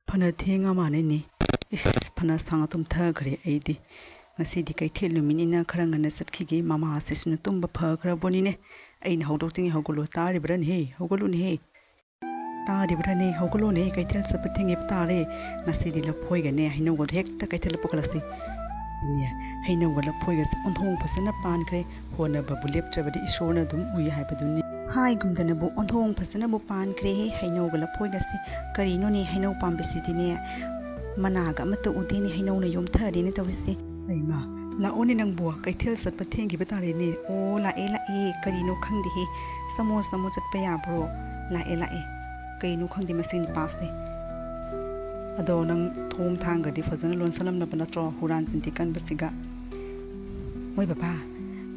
Phana thenga mane ni is phana sanga tum thagre aidi ngasi di kai thelu minina kharanga na satkhige mama asisnu tumba phagra boni ne ain hawdokting hawgolo tari bran he hawgolo ni he tari bran he hawgolo ne kai thel sapathingi tare ngasi di la phoi ga ne haino go hek ta kai thel pokalasi ne haino go la phoi ga onthong phasana pan kre hona babulep chabadi isona dum ui haibaduni hai gumdana bu onthong phasana bu pan kre he haino go la phoi ga se karino ni haino pambisi ne managa mata udeni haino na yom thari ne tawisi aima la oni nang bua kai thel sat pathengi batare ni o la e karino khangdi he samo chat pa ya bro la e kainu khangdi masing ni pas ne ado nang thom thang ga di fazana lon salam na bana tro huran sinti kan basiga moi baba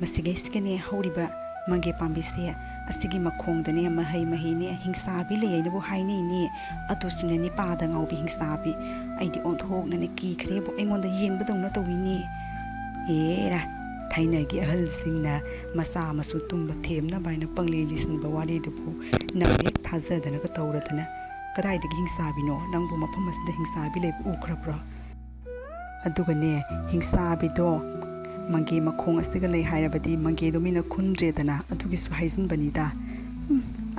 masige skene horiba mange pambi se asigi makhong dane mahai ne hingsa bi le ne bu hai ni atu sune ni pa da ngaubi hingchabi aidi on thok na ne ki khre bo engon da yen ba dong na to wi ni era thaina gi ahal sing na masa masu tum ba them na bai na pangle lisin ba wari de bu na ek thaza da na ka tawra da na kadai de hingchabi no nang bu mafam mas da hingchabi le u khra bra adu ga ne hingchabi do mangi makhong asiga lei hairabadi mangi do mina khunre dana adugi su haizin banida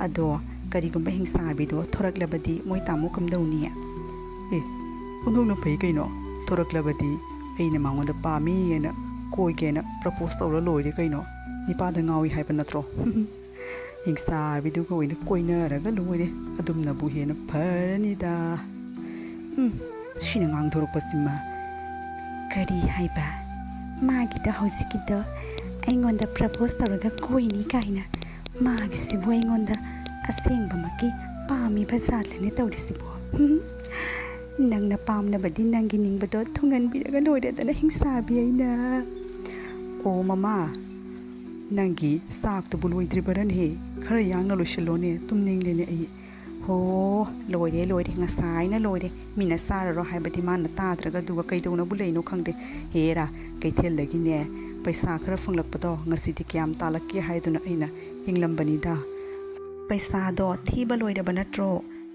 ado kari gumba hingchabi do thorak labadi moi tamu kam dawni e unong na pai kaino thorak labadi aina mangon da pami ena koi gena propose tawra loire kaino nipada ngawi haiba natro hingchabi du ko ina koina raga loire adum na bu hena pharani da shina ngang thorok pasima kari haiba magi da hosiki do aingonda propose tawraga koini kaina magi sibu aingonda asengba maki pami bazat lene tawrisibo nangna pamna badi nangi ningbado thungan biraga loire dana hingchabi aina o mama nangi sak to buloi dribaran he khara yangna loshilone tumning lene ai ho loire ngasai na loire mina sara ro haibadi man ta draga duga kaidona buleino khangde hera kaithel lagi ne paisa khara funglakpado ngasi di kyam talakki haiduna aina hinglambani da paisa do thiba loire banatro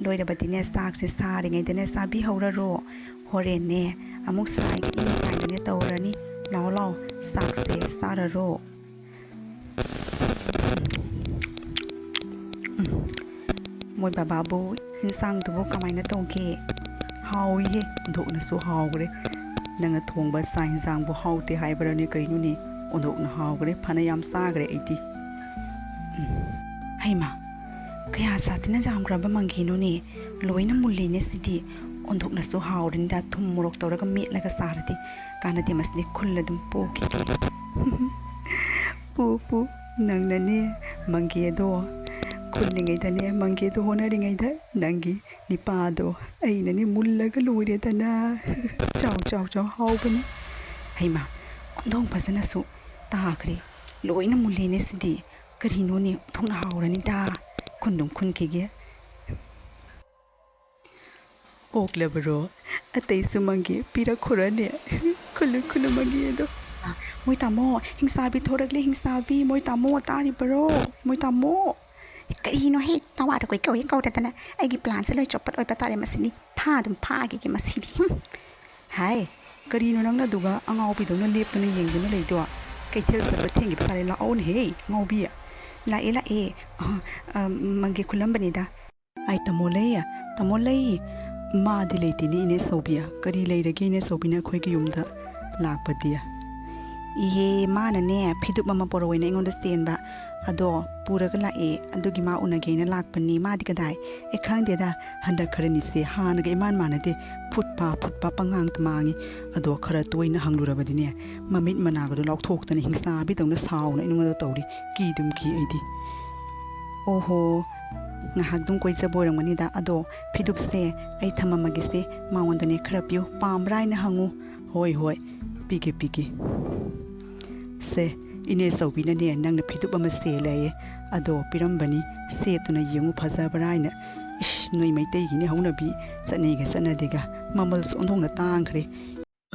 loire badine sak se sari ngai dene sabi hora ro hore ne amuk sai ki kai ne tawrani law sak se sara ro moi baba bu insang tu bu kamai na tongke hawi he do na so hawgre nanga thongba sa insang bu hawte haibra ni kainu ni ondok na hawgre phana yam sagre iti haima kaya satina jamgra ba mangino ni loina mulli ne sidi ondok na so hawrin da thum morok tawraga met laga sarati kana de masni khulladum poki pu nangna ne mangi do khullingai da ne mangi do honaringai da nangi nipado aina ni mullaga loire da na chau hawbani haima ondong pasana su taakre loina mulli ne sidi karino ni thongna hawrani da khundum khunkige oklabro atei sumangi pira khurane khulu mangi do moi tamo hingchabi thorakle hingchabi moi tamo tari bro moi tamo karino he tawara koi koi kaudana aigi plan se loi chopat oi patare masini pha dum pha gi masini hai karino nangna duga angau bi dona lep tuna yengduna leido kaithel sa pathengi patare la on he ngaubi la e mangi khulambani da ai tamolei ma dileti ni ne sobia kari leirage ne sobina khoi gi yumda lakpadia ihe mana ne phidup mama poroina ingonda stenba ado puraga la adugi ma unage na lakpani ma dikadai khangde da handa kharani se hana ga iman manade phutpa pangang tmangi ado khara toina hanglurabadi ne mamit managa do lok thok tani hingchabi dongna sauna inunga tawri ki dum ki aidi oho ngahak dum koi jaborangani da ado phidup se ai thamamagi se mawandane khara piu pamrai na hangu hoi pike se ine sobina ne nangna phidup ama se laye ado pirambani se tuna yengu phajabaraina ish noi mai tei gine hauna bi sanei ga sanadega mamal so ondong na tangkhre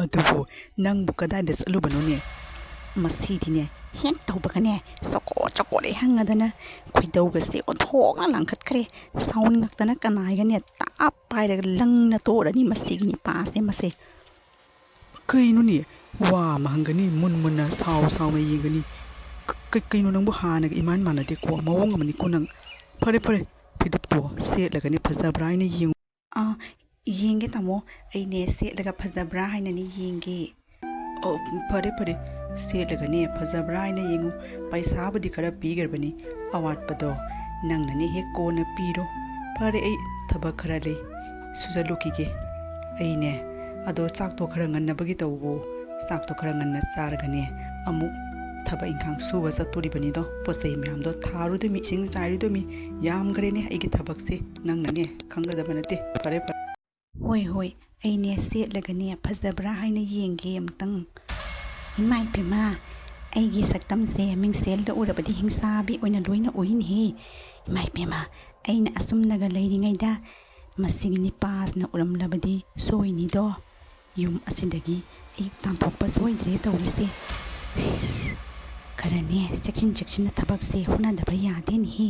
adubo nang bu kadai des alubano ne masidi ne ꯍꯦꯛ ꯇꯧꯕꯒꯅꯦ ꯆꯀꯣꯠ ꯍꯪꯉꯗꯅ ꯈꯣꯏꯗꯧꯒꯁꯦ ꯑꯣꯟꯊꯣꯛꯅ ꯂꯪꯈꯠꯈ꯭ꯔꯦ ꯁꯥꯎꯅꯤꯡꯉꯛꯇꯅ ꯀꯅꯥꯏꯒꯅꯦ ꯇꯥꯞ ꯄꯥꯏꯔꯒ ꯂꯪꯅ ꯇꯣꯛꯔꯅꯤ ꯃꯁꯤꯒꯤ ꯅꯤꯄꯥꯁꯦ ꯃꯁꯦ ꯀꯩꯅꯣꯅꯦ ꯋꯥ ꯑꯃ ꯍꯪꯒꯅꯤ ꯃꯨꯟꯅ ꯁꯥꯎꯅ ꯌꯦꯡꯒꯅꯤ ꯀꯩꯅꯣ ꯅꯪꯕꯨ ꯍꯥꯟꯅꯒ ꯏꯃꯥꯟ ꯃꯥꯟꯅꯗꯦꯀꯣ ꯃꯑꯣꯡ ꯑꯃꯅꯤꯀꯣ ꯅꯪ ꯐꯔꯦ ꯐꯤꯗꯨꯞꯇꯣ ꯁꯦꯠꯂꯒꯅꯦ ꯐꯖꯕ꯭ꯔꯥ ꯍꯥꯏꯅ ꯌꯦꯡꯉꯨ ꯌꯦꯡꯒꯦ ꯇꯥꯃꯣ ꯑꯩꯅꯦ ꯁꯦꯠꯂꯒ ꯐꯖꯕ꯭ꯔꯥ ꯍꯥꯏꯅꯅꯦ ꯌꯦꯡꯒꯦ ꯐꯔꯦ ꯁꯦꯠꯂꯒꯅꯦ ꯐꯖꯕ꯭ꯔꯥ ꯍꯥꯏꯅ ꯌꯦꯡꯉꯨ ꯄꯩꯁꯥꯕꯨꯗꯤ ꯈꯔ ꯄꯤꯈ꯭ꯔꯕꯅꯤ ꯑꯋꯥꯠꯄꯗꯣ ꯅꯪꯅꯅꯦ ꯍꯦꯛ ꯀꯣꯟꯅ ꯄꯤꯔꯣ ꯐꯔꯦ ꯑꯩ ꯊꯕꯛ ꯈꯔ ꯂꯩ ꯁꯨꯖꯜꯂꯨꯈꯤꯒꯦ ꯑꯩꯅꯦ ꯑꯗꯣ ꯆꯥꯛꯇꯣ ꯈꯔ ꯉꯟꯅꯕꯒꯤ ꯇꯧꯕꯣ ꯆꯥꯛꯇꯣ ꯈꯔ ꯉꯟꯅ ꯆꯥꯔꯒꯅꯦ ꯑꯃꯨꯛ ꯊꯕꯛ ꯏꯪꯈꯥꯡ ꯁꯨꯕ ꯆꯠꯇꯣꯔꯤꯕꯅꯤꯗꯣ ꯄꯣꯠ ꯆꯩ ꯃꯌꯥꯝꯗꯣ ꯊꯥꯔꯨꯗꯣꯏꯃꯤ ꯏꯁꯤꯡ ꯆꯥꯏꯔꯨꯗꯣꯏꯃꯤ ꯌꯥꯝꯈ꯭ꯔꯦꯅꯦ ꯑꯩꯒꯤ ꯊꯕꯛꯁꯦ ꯅꯪꯅꯅꯦ ꯈꯪꯒꯗꯕ ꯅꯠꯇꯦ ꯐꯔꯦ ꯍꯣꯏ ꯑꯩꯅꯦ ꯁꯦꯠꯂꯒꯅꯦ ꯐꯖꯕ꯭ꯔꯥ ꯍꯥꯏꯅ ꯌꯦꯡꯒꯦ ꯑꯃꯨꯛꯇꯪ ꯏꯃꯥ ꯏꯄꯦꯝꯃ ꯑꯩꯒꯤ ꯁꯛꯇꯝꯁꯦ ꯃꯤꯡꯁꯦꯜꯗ ꯎꯔꯕꯗꯤ ꯍꯤꯡꯆꯥꯕꯤ ꯑꯣꯏꯅ ꯂꯣꯏꯅ ꯎꯏꯅꯦꯍꯦ ꯏꯃꯥ ꯏꯄꯦꯝꯃ ꯑꯩꯅ ꯑꯁꯨꯝꯅꯒ ꯂꯩꯔꯤꯉꯩꯗ ꯃꯁꯤꯒꯤ ꯅꯤꯄꯥꯁꯅ ꯎꯔꯝꯂꯕꯗꯤ ꯁꯣꯏꯅꯤꯗꯣ ꯌꯨꯝ ꯑꯁꯤꯗꯒꯤ ꯑꯩ ꯇꯥꯟꯊꯣꯛꯄ ꯁꯣꯏꯗ꯭ꯔꯦ ꯇꯧꯔꯤꯁꯦ ꯈꯔꯅꯦ ꯆꯦꯛꯁꯤꯟꯅ ꯊꯕꯛꯁꯦ ꯍꯣꯠꯅꯗꯕ ꯌꯥꯗꯦꯅꯦꯍꯦ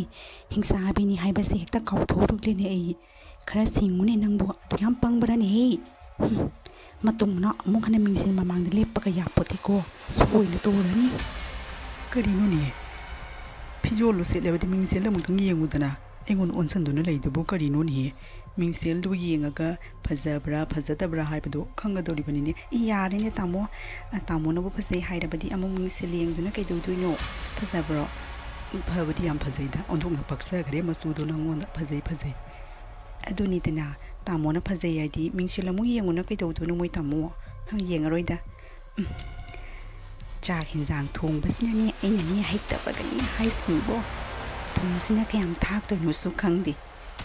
ꯍꯤꯡꯆꯥꯕꯤꯅꯤ ꯍꯥꯏꯕꯁꯦ ꯍꯦꯛꯇ ꯀꯥꯎꯊꯣꯛꯂꯨꯛꯂꯦꯅꯦ ꯑꯩ ꯈꯔ ꯁꯤꯡꯉꯨꯅꯦ ꯅꯪꯕꯨ ꯑꯗꯨ ꯌꯥꯝ ꯄꯪꯕ꯭ꯔꯅꯦꯍꯦ ꯃꯇꯨꯡꯅ ꯑꯃꯨꯛ ꯍꯟꯅ ꯃꯤꯡꯁꯦꯜ ꯃꯃꯥꯡꯗ ꯂꯦꯞꯄꯒ ꯌꯥꯄꯣꯠꯇꯦꯀꯣ ꯁꯣꯏꯅ ꯇꯣꯔꯅꯤ ꯀꯔꯤꯅꯣꯅꯦ ꯐꯤꯖꯣꯜꯗꯣ ꯁꯦꯠꯂꯕꯗꯤ ꯃꯤꯡꯁꯦꯜꯗ ꯑꯃꯨꯛꯇꯪ ꯌꯦꯡꯉꯨꯗꯅ ꯑꯩꯉꯣꯟꯗ ꯑꯣꯟꯁꯟꯗꯨꯅ ꯂꯩꯗꯨꯕꯨ ꯀꯔꯤꯅꯣꯅꯦꯍꯦ ꯃꯤꯡꯁꯦꯜꯗꯨ ꯌꯦꯡꯉꯒ ꯐꯖꯕ꯭ꯔꯥ ꯐꯖꯗꯕ꯭ꯔꯥ ꯍꯥꯏꯕꯗꯣ ꯈꯪꯒꯗꯧꯔꯤꯕꯅꯤꯅꯦ ꯌꯥꯔꯦꯅꯦ ꯇꯥꯃꯣꯅꯕꯨ ꯐꯖꯩ ꯍꯥꯏꯔꯕꯗꯤ ꯑꯃꯨꯛ ꯃꯤꯡꯁꯦꯜ ꯌꯦꯡꯗꯨꯅ ꯀꯩꯗꯧꯗꯣꯏꯅꯣ ꯐꯖꯕ꯭ꯔꯣ ꯐꯕꯗꯤ ꯌꯥꯝ ꯐꯖꯩꯗ ꯑꯣꯟꯊꯣꯛꯅ ꯄꯛꯆꯈ꯭ꯔꯦ ꯃꯆꯨꯗꯣ ꯅꯪꯉꯣꯟꯗ ꯐꯖꯩ ꯑꯗꯨꯅꯤꯗꯅ ꯇꯥꯃꯣꯅ ꯐꯖꯩ ꯍꯥꯏꯗꯤ ꯃꯤꯡꯁꯦꯜ ꯑꯃꯨꯛ ꯌꯦꯡꯉꯨꯅ ꯀꯩꯗꯧꯗꯣꯏꯅꯣ ꯃꯣꯏ ꯇꯥꯃꯣ ꯌꯦꯡꯉꯔꯣꯏꯗ ꯆꯥꯛ ꯌꯦꯟꯖꯥꯡ ꯊꯣꯡꯕꯁꯤꯅꯅꯦ ꯑꯩꯅꯅꯦ ꯍꯩꯇꯕꯒꯅꯤ ꯍꯥꯏꯁꯤꯅꯤꯕꯣ ꯊꯨꯝꯁꯤꯅ ꯀꯌꯥꯝ ꯊꯥꯛꯇꯣꯏꯅꯣꯁꯨ ꯈꯪꯗꯦ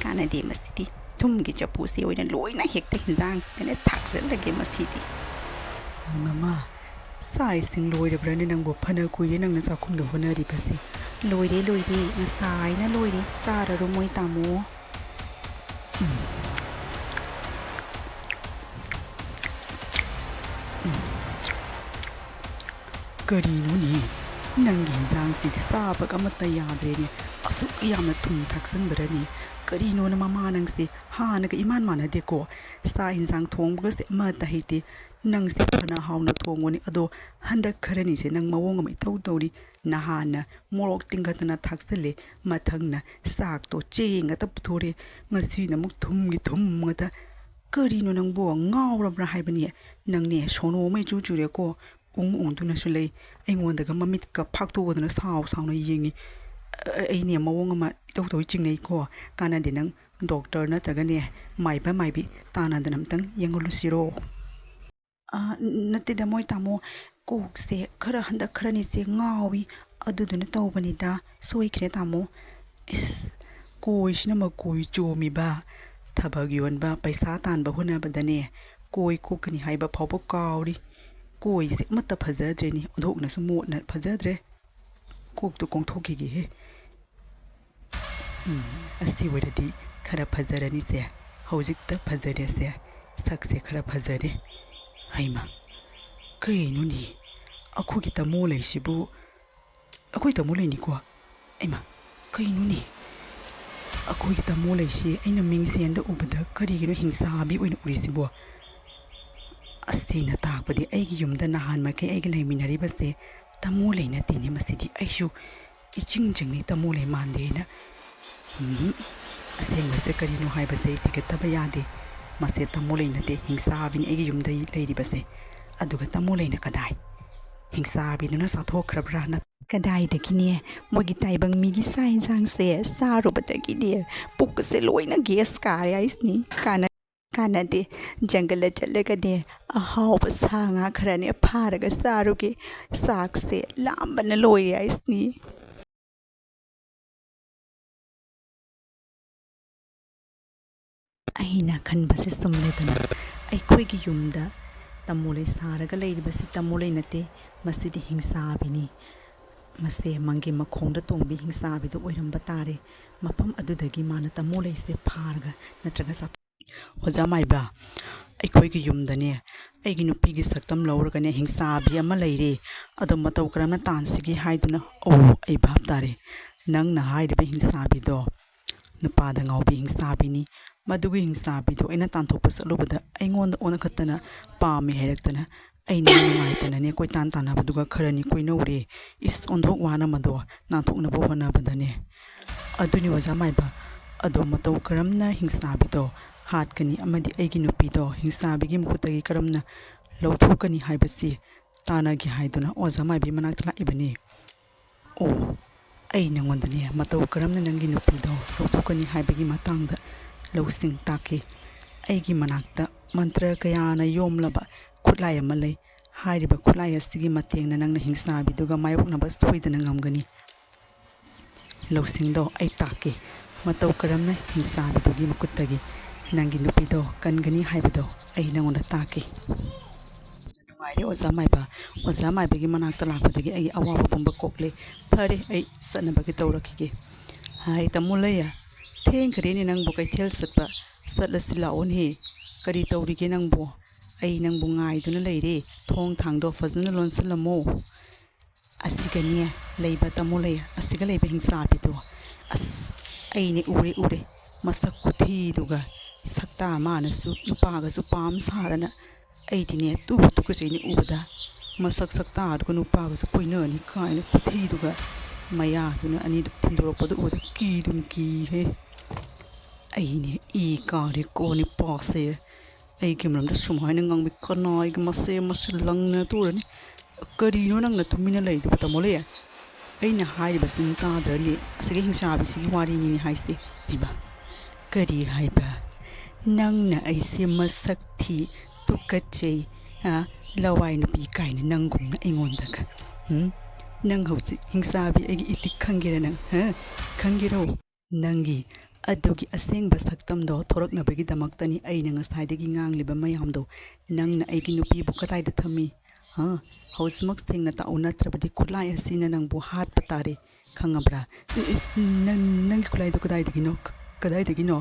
ꯀꯥꯟꯅꯗꯦ ꯃꯁꯤꯗꯤ ꯊꯨꯝꯒꯤ ꯆꯐꯨꯁꯦ ꯑꯣꯏꯅ ꯂꯣꯏꯅ ꯍꯦꯛꯇ ꯍꯤꯟꯖꯥꯡꯁꯤꯗꯅꯦ ꯊꯥꯛꯆꯜꯂꯒꯦ ꯃꯁꯤꯗꯤ ꯃꯃꯥ ꯆꯥꯛ ꯏꯁꯤꯡ ꯂꯣꯏꯔꯕ꯭ꯔꯅꯦ ꯅꯪꯕꯨ ꯐꯅ ꯀꯨꯏꯔꯦ ꯅꯪꯅ ꯆꯥꯛꯈꯨꯝꯗ ꯍꯣꯠꯅꯔꯤꯕꯁꯦ ꯂꯣꯏꯔꯦ ꯉꯁꯥꯏꯅ ꯂꯣꯏꯔꯦ ꯆꯥꯔꯔꯣ ꯃꯣꯏ ꯇꯥꯃꯣ ꯀꯔꯤꯅꯣꯅꯦ ꯅꯪꯒꯤ ꯍꯤꯟꯖꯥꯡꯁꯤꯗꯤ ꯆꯥꯕꯒ ꯑꯃꯠꯇ ꯌꯥꯗ꯭ꯔꯦꯅꯦ ꯑꯁꯨꯛ ꯌꯥꯝꯅ ꯊꯨꯝ ꯊꯥꯛꯆꯟꯕꯔꯅꯤ ꯀꯔꯤꯅꯣꯅ ꯃꯃꯥ ꯅꯪꯁꯦ ꯍꯥꯟꯅꯒ ꯏꯃꯥꯟ ꯃꯥꯟꯅꯗꯦꯀꯣ ꯆꯥꯛ ꯌꯦꯟꯁꯥꯡ ꯊꯣꯡꯕꯒꯁꯦ ꯑꯃꯠꯇ ꯍꯩꯇꯦ ꯅꯪꯁꯦ ꯐꯅ ꯍꯥꯎꯅ ꯊꯣꯡꯕꯅꯤ ꯑꯗꯣ ꯍꯟꯗꯛ ꯈꯔꯅꯤꯁꯦ ꯅꯪ ꯃꯑꯣꯡ ꯑꯃ ꯏꯇꯧ ꯇꯧꯔꯤ ꯅꯍꯥꯟꯅ ꯃꯣꯔꯣꯛ ꯇꯤꯡꯈꯠꯇꯅ ꯊꯥꯛꯆꯜꯂꯦ ꯃꯊꯪꯅ ꯆꯥꯛꯇꯣ ꯆꯦꯡ ꯉꯥꯛꯇ ꯄꯨꯊꯣꯔꯦ ꯉꯁꯤꯅ ꯑꯃꯨꯛ ꯊꯨꯝꯒꯤ ꯊꯨꯝ ꯉꯥꯛꯇ ꯀꯔꯤꯅꯣ ꯅꯪꯕꯣ ꯉꯥꯎꯔꯕ꯭ꯔꯥ ꯍꯥꯏꯕꯅꯤ ꯅꯪꯅꯦ ꯁꯣꯅꯣ ꯑꯃ ꯏꯆꯨ ꯆꯨꯔꯦꯀꯣ ꯎꯪꯗꯨꯅꯁꯨ ꯂꯩ ꯑꯩꯉꯣꯟꯗꯒ ꯃꯃꯤꯠꯀ ꯐꯥꯛꯇꯣꯛꯑꯗꯅ ꯁꯥꯎꯅ ꯌꯦꯡꯉꯤ ꯑꯩꯅꯦ ꯃꯑꯣꯡ ꯑꯃ ꯏꯇꯧ ꯆꯤꯡꯅꯩꯀꯣ ꯀꯥꯟꯅꯗꯦ ꯅꯪ ꯗꯣꯛꯇꯔ ꯅꯠꯇ꯭ꯔꯒꯅꯦ ꯃꯥꯏꯕꯤ ꯇꯥꯟꯅꯗꯅ ꯑꯝꯇꯪ ꯌꯦꯡꯍꯜꯂꯨꯁꯤꯔꯣ ꯅꯠꯇꯦꯗ ꯃꯣꯏ ꯇꯥꯃꯣ ꯀꯣꯛꯁꯦ ꯍꯟꯗꯛ ꯈꯔꯅꯤꯁꯦ ꯉꯥꯎꯏ ꯑꯗꯨꯗꯨꯅ ꯇꯧꯕꯅꯤꯗ ꯁꯣꯏꯈ꯭ꯔꯦ ꯇꯥꯃꯣ ꯀꯣꯏꯁꯤꯅ ꯃꯀꯣꯏ ꯆꯣꯝꯃꯤꯕ ꯊꯕꯛ ꯌꯣꯟꯕ ꯄꯩꯁా ꯇꯥꯟꯕ ꯍꯣꯠꯅꯕꯗꯅꯦ ꯀꯣꯏ ꯀꯣꯛꯀꯅꯤ ꯍꯥꯏꯕ ꯐꯥꯎꯕ ꯀꯥꯎꯔꯤ ꯀꯣꯏꯁꯦ ꯑꯃꯠꯇ ꯐꯖꯗ꯭ꯔꯦꯅꯤ ꯑꯣꯟꯊꯣꯛꯅꯁꯨ ꯃꯣꯠꯅ ꯐꯖꯗ꯭ꯔꯦ ꯀꯣꯛꯇꯨ ꯀꯣꯡꯊꯣꯛꯈꯤꯒꯦꯍꯦ ꯑꯁꯤ ꯑꯣꯏꯔꯗꯤ ꯈꯔ ꯐꯖꯔꯅꯤꯁꯦ ꯍꯧꯖꯤꯛꯇ ꯐꯖꯔꯦꯁꯦ ꯁꯛꯁꯦ ꯈꯔ ꯐꯖꯔꯦ ꯍꯩꯃ ꯀꯩꯅꯣꯅꯦ ꯑꯩꯈꯣꯏꯒꯤ ꯇꯥꯃꯣ ꯂꯩꯁꯤꯕꯨ ꯑꯩꯈꯣꯏ ꯇꯥꯃꯣ ꯂꯩꯅꯤꯀꯣ ꯑꯩꯃ ꯀꯩꯅꯣꯅꯦ ꯑꯩꯈꯣꯏꯒꯤ ꯇꯥꯃꯣ ꯂꯩꯁꯤ ꯑꯩꯅ ꯃꯤꯡꯁꯦꯟꯗ ꯎꯕꯗ ꯀꯔꯤꯒꯤꯅꯣ ꯍꯤꯡꯆꯥꯕꯤ ꯑꯣꯏꯅ ꯎꯔꯤꯁꯤꯕꯣ ꯑꯁꯤꯅ ꯇꯥꯛꯄꯗꯤ ꯑꯩꯒꯤ ꯌꯨꯝꯗ ꯅꯍꯥꯟꯃꯈꯩ ꯑꯩꯒ ꯂꯩꯃꯤꯟꯅꯔꯤꯕꯁꯦ ꯇꯥꯃꯣ ꯂꯩ ꯅꯠꯇꯦꯅꯦ ꯃꯁꯤꯗꯤ ꯑꯩꯁꯨ ꯏꯆꯤꯡ ꯆꯤꯡꯅꯤ ꯇꯥꯃꯣ ꯂꯩ ꯃꯥꯟꯗꯦꯅ ꯑꯁꯦꯡꯕꯁꯦ ꯀꯔꯤꯅꯣ ꯍꯥꯏꯕꯁꯦ ꯑꯩ ꯊꯤꯒꯠꯇꯕ ꯌꯥꯗꯦ ꯃꯁꯦ ꯇꯥꯃꯣ ꯂꯩ ꯅꯠꯇꯦ ꯍꯤꯡꯆꯥꯕꯤꯅꯤ ꯑꯩꯒꯤ ꯌꯨꯝꯗ ꯂꯩꯔꯤꯕꯁꯦ ꯑꯗꯨꯒ ꯇꯥꯃꯣ ꯂꯩꯅ ꯀꯗꯥꯏ ꯍꯤꯡꯆꯥꯕꯤꯗꯨꯅ ꯆꯥꯊꯣꯛꯈ꯭ꯔꯕ꯭ꯔꯥ ꯀꯗꯥꯏꯗꯒꯤꯅꯦ ꯃꯣꯏꯒꯤ ꯇꯥꯏꯕꯪ ꯃꯤꯒꯤ ꯆꯥꯛ ꯌꯦꯟꯁꯥꯡꯁꯦ ꯆꯥꯔꯨꯕꯗꯒꯤꯅꯦ ꯄꯨꯛꯀꯁꯦ ꯂꯣꯏꯅ ꯒꯦꯁ ꯀꯥꯔꯦ ꯍꯥꯏꯁꯤꯅꯤ ꯀꯥꯟꯅꯗꯦ ꯖꯪꯒꯜꯗ ꯆꯠꯂꯒꯅꯦ ꯑꯍꯥꯎꯕ ꯁꯥ ꯉꯥ ꯈꯔꯅꯦ ꯐꯥꯔꯒ ꯆꯥꯔꯨꯒꯦ ꯆꯥꯛꯁꯦ ꯂꯥꯝꯕꯅ ꯂꯣꯏꯔꯦ ꯍꯥꯏꯁꯤꯅꯤ ꯑꯩꯅ ꯈꯟꯕꯁꯦ ꯆꯨꯝꯂꯦꯗꯅ ꯑꯩꯈꯣꯏꯒꯤ ꯌꯨꯝꯗ ꯇꯥꯃꯣꯂꯩ ꯁꯥꯔꯒ ꯂꯩꯔꯤꯕꯁꯤ ꯇꯥꯃꯣꯂꯩ ꯅꯠꯇꯦ ꯃꯁꯤꯗꯤ ꯍꯤꯡꯆꯥꯕꯤꯅꯤ ꯃꯁꯦ ꯃꯪꯒꯤ ꯃꯈꯣꯡꯗ ꯇꯣꯡꯕꯤ ꯍꯤꯡꯆꯥꯕꯤꯗꯨ ꯑꯣꯏꯔꯝꯕ ꯇꯥꯔꯦ ꯃꯐꯝ ꯑꯗꯨꯗꯒꯤ ꯃꯥꯅ ꯇꯥꯃꯣꯂꯩꯁꯦ ꯐꯥꯔꯒ ꯅꯠꯇ꯭ꯔꯒ ꯑꯣꯖꯥ ꯃꯥꯏꯕ ꯑꯩꯈꯣꯏꯒꯤ ꯌꯨꯝꯗꯅꯦ ꯑꯩꯒꯤ ꯅꯨꯄꯤꯒꯤ ꯁꯛꯇꯝ ꯂꯧꯔꯒꯅꯦ ꯍꯤꯡꯆꯥꯕꯤ ꯑꯃ ꯂꯩꯔꯦ ꯑꯗꯣ ꯃꯇꯧ ꯀꯔꯝꯅ ꯇꯥꯟꯁꯤꯒꯦ ꯍꯥꯏꯗꯨꯅ ꯑꯩ ꯚꯥꯞ ꯇꯥꯔꯦ ꯅꯪꯅ ꯍꯥꯏꯔꯤꯕ ꯍꯤꯡꯆꯥꯕꯤꯗꯣ ꯅꯨꯄꯥꯗ ꯉꯥꯎꯕꯤ ꯍꯤꯡꯆꯥꯕꯤꯅꯤ ꯃꯗꯨꯒꯤ ꯍꯤꯡꯆꯥꯕꯤꯗꯣ ꯑꯩꯅ ꯇꯥꯟꯊꯣꯛꯄ ꯆꯠꯂꯨꯕꯗ ꯑꯩꯉꯣꯟꯗ ꯑꯣꯟꯈꯠꯇꯅ ꯄꯥꯝꯃꯦ ꯍꯥꯏꯔꯛꯇꯅ ꯑꯩꯅ ꯅꯨꯡꯉꯥꯏꯇꯅꯅꯦ ꯀꯣꯏꯇꯥꯟ ꯇꯥꯟꯅꯕꯗꯨꯒ ꯈꯔꯅꯤ ꯀꯣꯏꯅꯧꯔꯦ ꯑꯣꯟꯊꯣꯛ ꯋꯥꯅ ꯃꯗꯣ ꯅꯥꯟꯊꯣꯛꯅꯕ ꯍꯣꯠꯅꯕꯗꯅꯦ ꯑꯗꯨꯅꯤ ꯑꯣꯖꯥ ꯃꯥꯏꯕ ꯑꯗꯣ ꯃꯇꯧ ꯀꯔꯝꯅ ꯍꯤꯡꯆꯥꯕꯤꯗꯣ ꯍꯥꯠꯀꯅꯤ ꯑꯃꯗꯤ ꯑꯩꯒꯤ ꯅꯨꯄꯤꯗꯣ ꯍꯤꯡꯆꯥꯕꯤꯒꯤ ꯃꯈꯨꯠꯇꯒꯤ ꯀꯔꯝꯅ ꯂꯧꯊꯣꯛꯀꯅꯤ ꯍꯥꯏꯕꯁꯤ ꯇꯥꯟꯅꯒꯦ ꯍꯥꯏꯗꯨꯅ ꯑꯣꯖꯥ ꯃꯥꯏꯕꯤ ꯃꯅꯥꯛꯇ ꯂꯥꯛꯏꯕꯅꯤ ꯑꯩ ꯅꯉꯣꯟꯗꯅꯦ ꯃꯇꯧ ꯀꯔꯝꯅ ꯅꯪꯒꯤ ꯅꯨꯄꯤꯗꯣ ꯂꯧꯊꯣꯛꯀꯅꯤ ꯍꯥꯏꯕꯒꯤ ꯃꯇꯥꯡꯗ ꯂꯧꯁꯤꯡ ꯇꯥꯛꯈꯤ ꯑꯩꯒꯤ ꯃꯅꯥꯛꯇ ꯃꯟꯇ꯭ꯔ ꯀꯌꯥꯅ ꯌꯣꯝꯂꯕ ꯈꯨꯠꯂꯥꯏ ꯑꯃ ꯂꯩ ꯍꯥꯏꯔꯤꯕ ꯈꯨꯠꯂꯥꯏ ꯑꯁꯤꯒꯤ ꯃꯇꯦꯡꯅ ꯅꯪꯅ ꯍꯤꯡꯆꯥꯕꯤꯗꯨꯒ ꯃꯥꯌꯣꯛꯅꯕ ꯁꯣꯏꯗꯅ ꯉꯝꯒꯅꯤ ꯂꯧꯁꯤꯡꯗꯣ ꯑꯩ ꯇꯥꯛꯀꯦ ꯃꯇꯧ ꯀꯔꯝꯅ ꯍꯤꯡꯆꯥꯕꯤꯗꯨꯒꯤ ꯃꯈꯨꯠꯇꯒꯤ ꯅꯪꯒꯤ ꯅꯨꯄꯤꯗꯣ ꯀꯟꯒꯅꯤ ꯍꯥꯏꯕꯗꯣ ꯑꯩ ꯅꯉꯣꯟꯗ ꯇꯥꯛꯀꯦ ꯅꯨꯡꯉꯥꯏꯔꯦ ꯑꯣꯖꯥ ꯃꯥꯏꯕꯒꯤ ꯃꯅꯥꯛꯇ ꯂꯥꯛꯄꯗꯒꯤ ꯑꯩꯒꯤ ꯑꯋꯥꯕ ꯄꯨꯝꯕ ꯀꯣꯛꯂꯦ ꯐꯔꯦ ꯑꯩ ꯆꯠꯅꯕꯒꯤ ꯇꯧꯔꯛꯈꯤꯒꯦ ꯍꯥꯏ ꯇꯥꯃꯣ ꯂꯩꯌꯥ ꯊꯦꯡꯈ꯭ꯔꯦꯅꯦ ꯅꯪꯕꯨ ꯀꯩꯊꯦꯜ ꯆꯠꯂꯁꯤ ꯂꯥꯛꯑꯣꯅꯦ ꯀꯔꯤ ꯇꯧꯔꯤꯒꯦ ꯅꯪꯕꯨ ꯑꯩ ꯅꯪꯕꯨ ꯉꯥꯏꯗꯨꯅ ꯂꯩꯔꯦ ꯊꯣꯡ ꯊꯥꯡꯗꯣ ꯐꯖꯅ ꯂꯣꯟꯁꯤꯜꯂꯝꯃꯣ ꯑꯁꯤꯒꯅꯦ ꯂꯩꯕ ꯇꯥꯃꯣ ꯂꯩꯌꯥ ꯑꯁꯤꯒ ꯂꯩꯕ ꯍꯤꯡꯆꯥꯕꯤꯗꯣ ꯑꯁ ꯑꯩꯅꯦ ꯎꯔꯦ ꯃꯁꯛ ꯈꯨꯊꯤꯗꯨꯒ ꯁꯛꯇꯥ ꯃꯥꯅꯁꯨ ꯅꯨꯄꯥꯒꯁꯨ ꯄꯥꯝ ꯁꯥꯔꯅ ꯑꯩꯗꯤꯅꯦ ꯇꯨꯀꯆꯩꯅꯦ ꯎꯕꯗ ꯃꯁꯛ ꯁꯛꯇꯥꯗꯨꯒ ꯅꯨꯄꯥꯒꯁꯨ ꯀꯣꯏꯅꯅꯤ ꯀꯥꯏꯅ ꯈꯨꯊꯤꯗꯨꯒ ꯃꯌꯥꯗꯨꯅ ꯑꯅꯤꯗꯨ ꯊꯤꯟꯗꯣꯔꯛꯄꯗꯨ ꯎꯕꯗ ꯀꯤꯍꯦ ꯑꯩꯅꯦ ꯏ ꯀꯥꯔꯦꯀꯣ ꯅꯨꯄꯥꯁꯦ ꯑꯩꯒꯤ ꯃꯔꯝꯗ ꯁꯨꯃꯥꯏꯅ ꯉꯥꯡꯕꯤ ꯀꯅꯥꯒꯤ ꯃꯁꯤ ꯂꯪꯅ ꯇꯨꯔꯅꯤ ꯀꯔꯤꯅꯣ ꯅꯪꯅ ꯇꯨꯃꯤꯟꯅ ꯂꯩꯗꯨꯕ ꯇꯥꯃꯣ ꯂꯩꯌꯥ ꯑꯩꯅ ꯍꯥꯏꯔꯤꯕꯁꯤ ꯇꯥꯗ꯭ꯔꯅꯤ ꯑꯁꯤꯒꯤ ꯍꯤꯡꯆꯥꯕꯤꯁꯤꯒꯤ ꯋꯥꯔꯤꯅꯤꯅꯦ ꯍꯥꯏꯁꯦ ꯏꯃꯥ ꯀꯔꯤ ꯍꯥꯏꯕ ꯅꯪꯅ ꯑꯩꯁꯦ ꯃꯁꯛ ꯊꯤ ꯇꯨꯀꯠꯆꯩ ꯂꯋꯥꯏ ꯅꯨꯄꯤ ꯀꯥꯏꯅ ꯅꯪꯒꯨꯝꯅ ꯑꯩꯉꯣꯟꯗꯒ ꯅꯪ ꯍꯧꯖꯤꯛ ꯍꯤꯡꯆꯥꯕꯤ ꯑꯩꯒꯤ ꯏꯇꯤꯛ ꯈꯪꯒꯦꯔ ꯅꯪ ꯈꯪꯒꯦꯔꯣ ꯅꯪꯒꯤ ꯑꯗꯨꯒꯤ ꯑꯁꯦꯡꯕ ꯁꯛꯇꯝꯗꯣ ꯊꯣꯔꯛꯅꯕꯒꯤꯗꯃꯛꯇꯅꯤ ꯑꯩꯅ ꯉꯁꯥꯏꯗꯒꯤ ꯉꯥꯡꯂꯤꯕ ꯃꯌꯥꯝꯗꯣ ꯅꯪꯅ ꯑꯩꯒꯤ ꯅꯨꯄꯤꯕꯨ ꯀꯗꯥꯏꯗ ꯊꯝꯃꯤ ꯍꯧꯖꯤꯛꯃꯛ ꯁꯦꯡꯅ ꯇꯥꯛꯎ ꯅꯠꯇ꯭ꯔꯕꯗꯤ ꯈꯨꯠꯂꯥꯏ ꯑꯁꯤꯅ ꯅꯪꯕꯨ ꯍꯥꯠꯄ ꯇꯥꯔꯦ ꯈꯪꯉꯕ꯭ꯔꯥ ꯅꯪꯒꯤ ꯈꯨꯠꯂꯥꯏꯗꯣ ꯀꯗꯥꯏꯗꯒꯤꯅೋ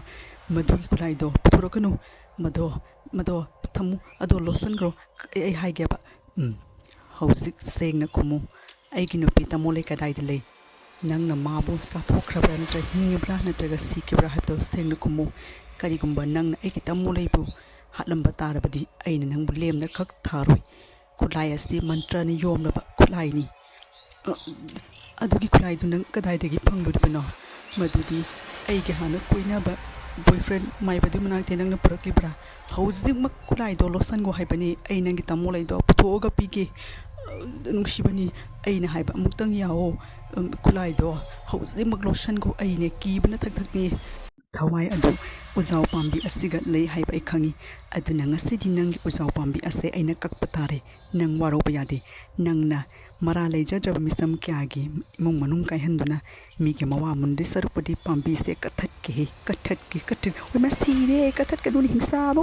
ꯃꯗꯨꯒꯤ ꯈꯨꯠꯂꯥꯏꯗꯣ ꯄꯨꯊꯣꯔꯛꯀꯅꯨ ꯃꯗꯣ ꯊꯝꯃꯨ ꯑꯗꯣ ꯂꯣꯠꯁꯟꯈ꯭ꯔꯣ ꯑꯩ ꯍꯥꯏꯒꯦꯕ ꯍꯧꯖꯤꯛ ꯁꯦꯡꯅ ꯈꯨꯝꯃꯨ ꯑꯩꯒꯤ ꯅꯨꯄꯤ ꯇꯥꯃꯣꯂꯩ ꯀꯗꯥꯏꯗ ꯂꯩ ꯅꯪꯅ ꯃꯥꯕꯨ ꯆꯥꯊꯣꯛꯈ꯭ꯔꯕ꯭ꯔꯥ ꯅꯠꯇ꯭ꯔꯒ ꯍꯤꯡꯉꯤꯕ꯭ꯔꯥ ꯅꯠꯇ꯭ꯔꯒ ꯁꯤꯈꯤꯕ꯭ꯔꯥ ꯍꯥꯏꯕꯗꯣ ꯁꯦꯡꯅ ꯈꯨꯝꯃꯨ ꯀꯔꯤꯒꯨꯝꯕ ꯅꯪꯅ ꯑꯩꯒꯤ ꯇꯥꯃꯣꯂꯩꯕꯨ ꯍꯥꯠꯂꯝꯕ ꯇꯥꯔꯕꯗꯤ ꯑꯩꯅ ꯅꯪꯕꯨ ꯂꯦꯝꯅ ꯈꯛ ꯊꯥꯔꯣꯏ ꯈꯨꯠꯂꯥꯏ ꯑꯁꯤ ꯃꯟꯇ꯭ꯔꯅ ꯌꯣꯝꯂꯕ ꯈꯨꯠꯂꯥꯏꯅꯤ ꯑꯗꯨꯒꯤ ꯈꯨꯠꯂꯥꯏꯗꯨ ꯅꯪ ꯀꯗꯥꯏꯗꯒꯤ ꯐꯪꯂꯨꯔꯤꯕꯅꯣ ꯃꯗꯨꯗꯤ ꯑꯩꯒꯤ ꯍꯥꯟꯅ ꯀꯣꯏꯅꯕ ꯕꯣꯏꯐ꯭ꯔꯦꯟ ꯃꯥꯏꯕꯗꯨꯒꯤ ꯃꯅꯥꯛꯇ ꯅꯪꯅ ꯄꯨꯔꯛꯂꯤꯕ꯭ꯔꯥ ꯍꯧꯖꯤꯛꯃꯛ ꯈꯨꯠꯂꯥꯏꯗꯣ ꯂꯣꯠꯁꯟꯈꯣ ꯍꯥꯏꯕꯅꯤ ꯑꯩ ꯅꯪꯒꯤ ꯇꯥꯃꯣꯂꯩꯗꯣ ꯄꯨꯊꯣꯛꯑꯒ ꯄꯤꯒꯦ ꯅꯨꯡꯁꯤꯕꯅꯤ ꯑꯩꯅ ꯍꯥꯏꯕ ꯑꯃꯨꯛꯇꯪ ꯌꯥꯋꯣ ꯈꯨꯠꯂꯥꯏꯗꯣ ꯍꯧꯖꯤꯛꯃꯛ ꯂꯣꯠꯁꯟꯈꯣ ꯑꯩꯅꯦ ꯀꯤꯕꯅ ꯊꯛꯅꯤ ꯊꯋꯥꯏ ꯑꯗꯨ ꯎꯖꯥꯎ ꯄꯥꯝꯕꯤ ꯑꯁꯤꯒ ꯂꯩ ꯍꯥꯏꯕ ꯑꯩ ꯈꯪꯉꯤ ꯑꯗꯨꯅ ꯉꯁꯤꯗꯤ ꯅꯪꯒꯤ ꯎꯖꯥꯎ ꯄꯥꯝꯕꯤ ꯑꯁꯦ ꯑꯩꯅ ꯀꯛꯄ ꯇꯥꯔꯦ ꯅꯪ ꯋꯥꯔꯧꯕ ꯌꯥꯗꯦ ꯅꯪꯅ ꯃꯔꯥ ꯂꯩꯖꯗ꯭ꯔꯕ ꯃꯤꯆꯝ ꯀꯌꯥꯒꯤ ꯏꯃꯨꯡ ꯃꯅꯨꯡ ꯀꯥꯏꯍꯟꯗꯨꯅ ꯃꯤꯒꯤ ꯃꯋꯥ ꯃꯨꯟꯗꯤ ꯁꯔꯨꯛꯄꯨꯗꯤ ꯄꯥꯝꯕꯤꯁꯦ ꯀꯠꯊꯠꯀꯦ ꯍꯣꯏ ꯃꯁꯤꯔꯦ ꯀꯠꯊꯠꯀꯅꯨꯅꯤ ꯍꯤꯡꯆꯥꯕ